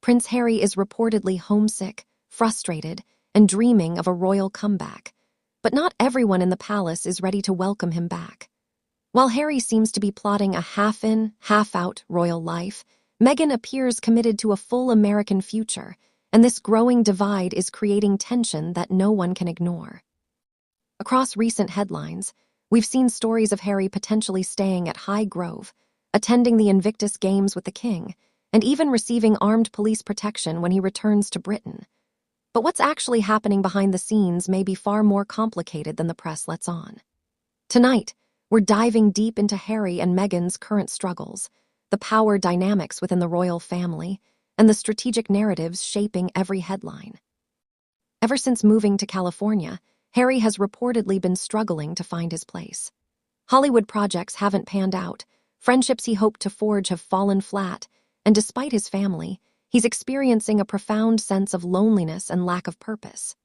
Prince Harry is reportedly homesick, frustrated, and dreaming of a royal comeback. But not everyone in the palace is ready to welcome him back. While Harry seems to be plotting a half-in, half-out royal life, Meghan appears committed to a full American future, and this growing divide is creating tension that no one can ignore. Across recent headlines, we've seen stories of Harry potentially staying at High Grove, attending the Invictus Games with the king, and even receiving armed police protection when he returns to Britain. But what's actually happening behind the scenes may be far more complicated than the press lets on. Tonight, we're diving deep into Harry and Meghan's current struggles, the power dynamics within the royal family, and the strategic narratives shaping every headline. Ever since moving to California, Harry has reportedly been struggling to find his place. Hollywood projects haven't panned out, friendships he hoped to forge have fallen flat, and despite his family, he's experiencing a profound sense of loneliness and lack of purpose.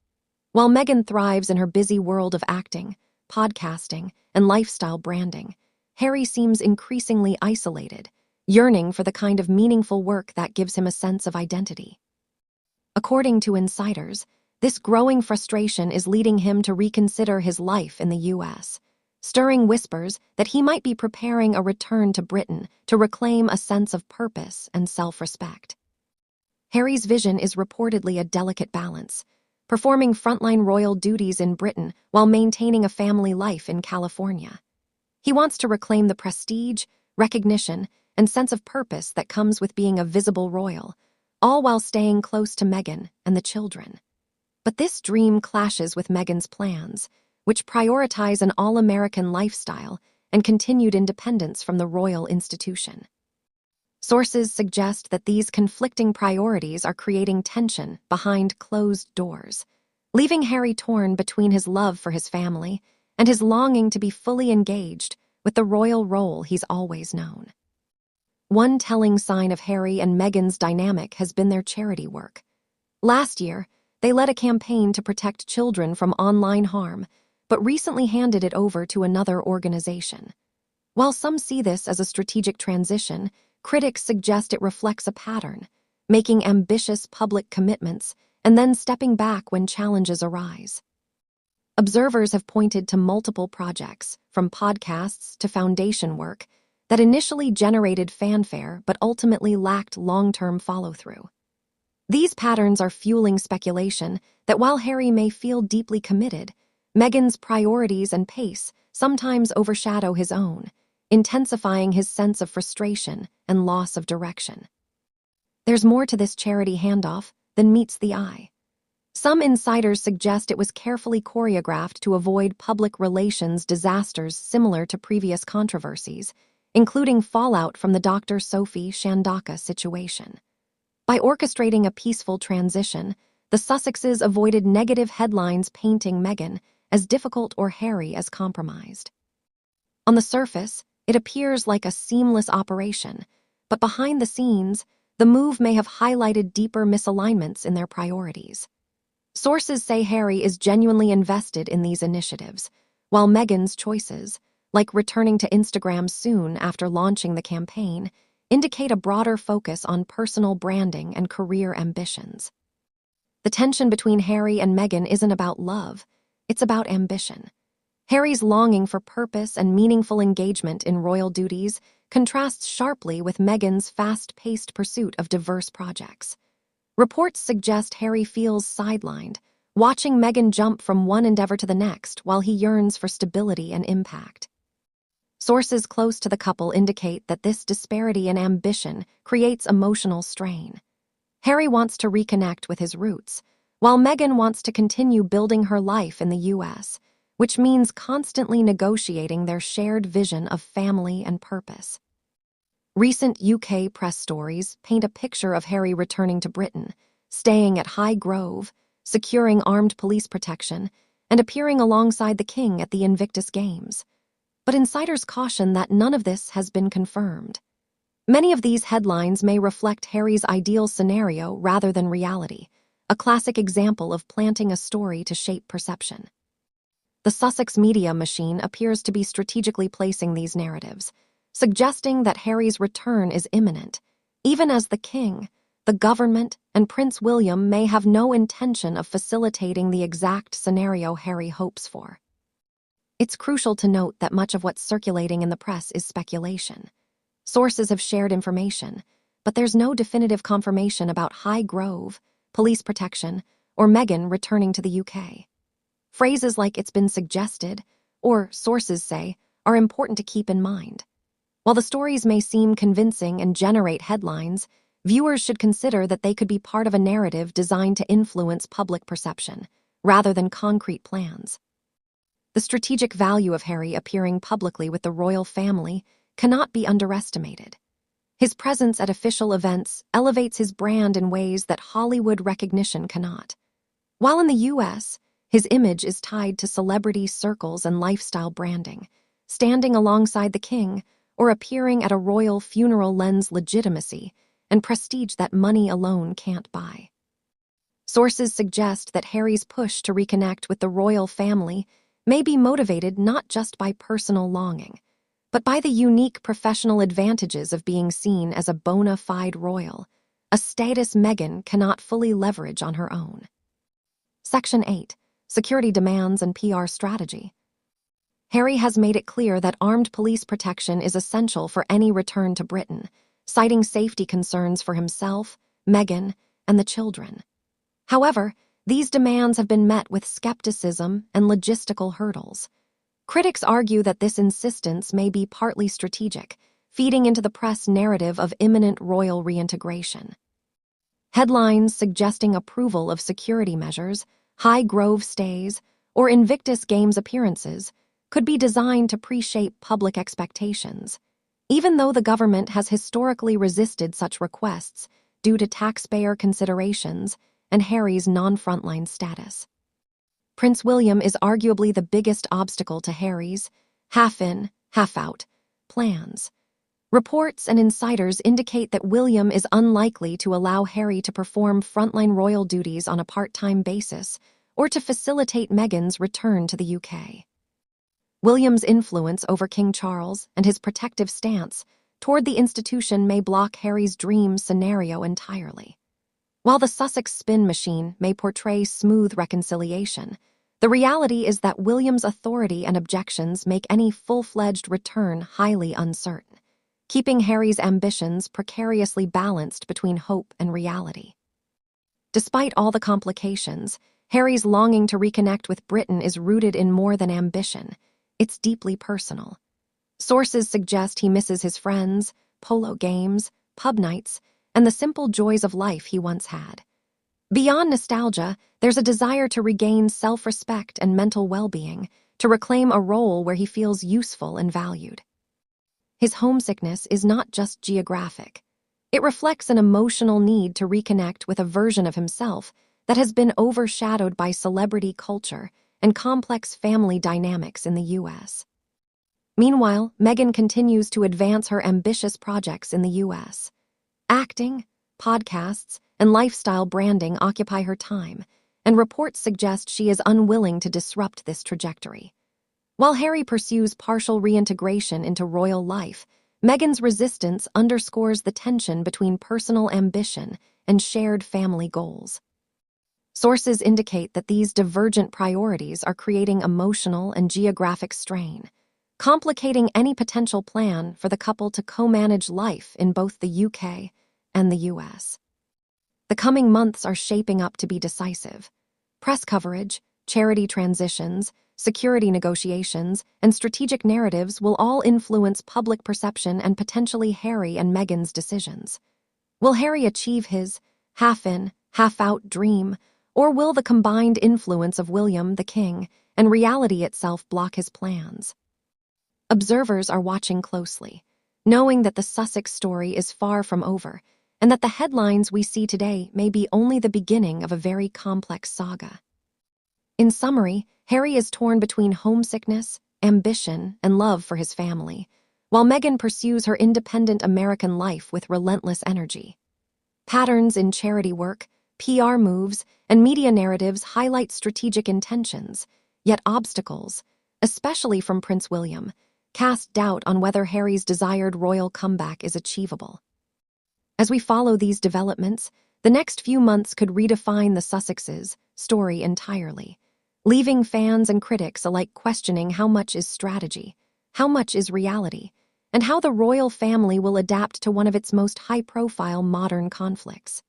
While Meghan thrives in her busy world of acting, podcasting, and lifestyle branding, Harry seems increasingly isolated, yearning for the kind of meaningful work that gives him a sense of identity. According to insiders, this growing frustration is leading him to reconsider his life in the U.S., stirring whispers that he might be preparing a return to Britain to reclaim a sense of purpose and self-respect. Harry's vision is reportedly a delicate balance, performing frontline royal duties in Britain while maintaining a family life in California. He wants to reclaim the prestige, recognition, and sense of purpose that comes with being a visible royal, all while staying close to Meghan and the children. But this dream clashes with Meghan's plans, which prioritize an all-American lifestyle and continued independence from the royal institution. Sources suggest that these conflicting priorities are creating tension behind closed doors, leaving Harry torn between his love for his family and his longing to be fully engaged with the royal role he's always known. One telling sign of Harry and Meghan's dynamic has been their charity work. Last year, they led a campaign to protect children from online harm, but recently handed it over to another organization. While some see this as a strategic transition, critics suggest it reflects a pattern, making ambitious public commitments and then stepping back when challenges arise. Observers have pointed to multiple projects, from podcasts to foundation work, that initially generated fanfare but ultimately lacked long-term follow-through. These patterns are fueling speculation that while Harry may feel deeply committed, Meghan's priorities and pace sometimes overshadow his own, intensifying his sense of frustration and loss of direction. There's more to this charity handoff than meets the eye. Some insiders suggest it was carefully choreographed to avoid public relations disasters similar to previous controversies, including fallout from the Dr. Sophie Shandaka situation. By orchestrating a peaceful transition, the Sussexes avoided negative headlines painting Meghan as difficult or Harry as compromised. On the surface, it appears like a seamless operation, but behind the scenes, the move may have highlighted deeper misalignments in their priorities. Sources say Harry is genuinely invested in these initiatives, while Meghan's choices, like returning to Instagram soon after launching the campaign, indicate a broader focus on personal branding and career ambitions. The tension between Harry and Meghan isn't about love, it's about ambition. Harry's longing for purpose and meaningful engagement in royal duties contrasts sharply with Meghan's fast-paced pursuit of diverse projects. Reports suggest Harry feels sidelined, watching Meghan jump from one endeavor to the next while he yearns for stability and impact. Sources close to the couple indicate that this disparity in ambition creates emotional strain. Harry wants to reconnect with his roots, while Meghan wants to continue building her life in the U.S., which means constantly negotiating their shared vision of family and purpose. Recent UK press stories paint a picture of Harry returning to Britain, staying at High Grove, securing armed police protection, and appearing alongside the king at the Invictus Games. But insiders caution that none of this has been confirmed. Many of these headlines may reflect Harry's ideal scenario rather than reality, a classic example of planting a story to shape perception. The Sussex media machine appears to be strategically placing these narratives, suggesting that Harry's return is imminent, even as the king, the government and Prince William may have no intention of facilitating the exact scenario Harry hopes for. It's crucial to note that much of what's circulating in the press is speculation. Sources have shared information, but there's no definitive confirmation about High Grove, police protection, or Meghan returning to the UK. Phrases like "it's been suggested" or "sources say" are important to keep in mind. While the stories may seem convincing and generate headlines, viewers should consider that they could be part of a narrative designed to influence public perception, rather than concrete plans. The strategic value of Harry appearing publicly with the royal family cannot be underestimated. His presence at official events elevates his brand in ways that Hollywood recognition cannot. While in the US, his image is tied to celebrity circles and lifestyle branding. Standing alongside the king or appearing at a royal funeral lends legitimacy and prestige that money alone can't buy. Sources suggest that Harry's push to reconnect with the royal family may be motivated not just by personal longing, but by the unique professional advantages of being seen as a bona fide royal, a status Meghan cannot fully leverage on her own. Section 8. Security demands and PR strategy. Harry has made it clear that armed police protection is essential for any return to Britain, citing safety concerns for himself, Meghan, and the children. However, these demands have been met with skepticism and logistical hurdles. Critics argue that this insistence may be partly strategic, feeding into the press narrative of imminent royal reintegration. Headlines suggesting approval of security measures, High Grove stays, or Invictus Games appearances could be designed to pre-shape public expectations, even though the government has historically resisted such requests due to taxpayer considerations and Harry's non-frontline status. Prince William is arguably the biggest obstacle to Harry's half-in, half-out plans. Reports and insiders indicate that William is unlikely to allow Harry to perform frontline royal duties on a part-time basis or to facilitate Meghan's return to the UK. William's influence over King Charles and his protective stance toward the institution may block Harry's dream scenario entirely. While the Sussex spin machine may portray smooth reconciliation, the reality is that William's authority and objections make any full-fledged return highly uncertain, keeping Harry's ambitions precariously balanced between hope and reality. Despite all the complications, Harry's longing to reconnect with Britain is rooted in more than ambition. It's deeply personal. Sources suggest he misses his friends, polo games, pub nights, and the simple joys of life he once had. Beyond nostalgia, there's a desire to regain self-respect and mental well-being, to reclaim a role where he feels useful and valued. His homesickness is not just geographic. It reflects an emotional need to reconnect with a version of himself that has been overshadowed by celebrity culture and complex family dynamics in the US. Meanwhile, Meghan continues to advance her ambitious projects in the US. Acting, podcasts, and lifestyle branding occupy her time, and reports suggest she is unwilling to disrupt this trajectory. While Harry pursues partial reintegration into royal life, Meghan's resistance underscores the tension between personal ambition and shared family goals. Sources indicate that these divergent priorities are creating emotional and geographic strain, complicating any potential plan for the couple to co-manage life in both the UK and the US. The coming months are shaping up to be decisive. Press coverage, charity transitions, security negotiations, and strategic narratives will all influence public perception and potentially Harry and Meghan's decisions. Will Harry achieve his half-in, half-out dream, or will the combined influence of William, the King, and reality itself block his plans? Observers are watching closely, knowing that the Sussex story is far from over, and that the headlines we see today may be only the beginning of a very complex saga. In summary, Harry is torn between homesickness, ambition, and love for his family, while Meghan pursues her independent American life with relentless energy. Patterns in charity work, PR moves, and media narratives highlight strategic intentions, yet obstacles, especially from Prince William, cast doubt on whether Harry's desired royal comeback is achievable. As we follow these developments, the next few months could redefine the Sussexes' story entirely, leaving fans and critics alike questioning how much is strategy, how much is reality, and how the royal family will adapt to one of its most high-profile modern conflicts.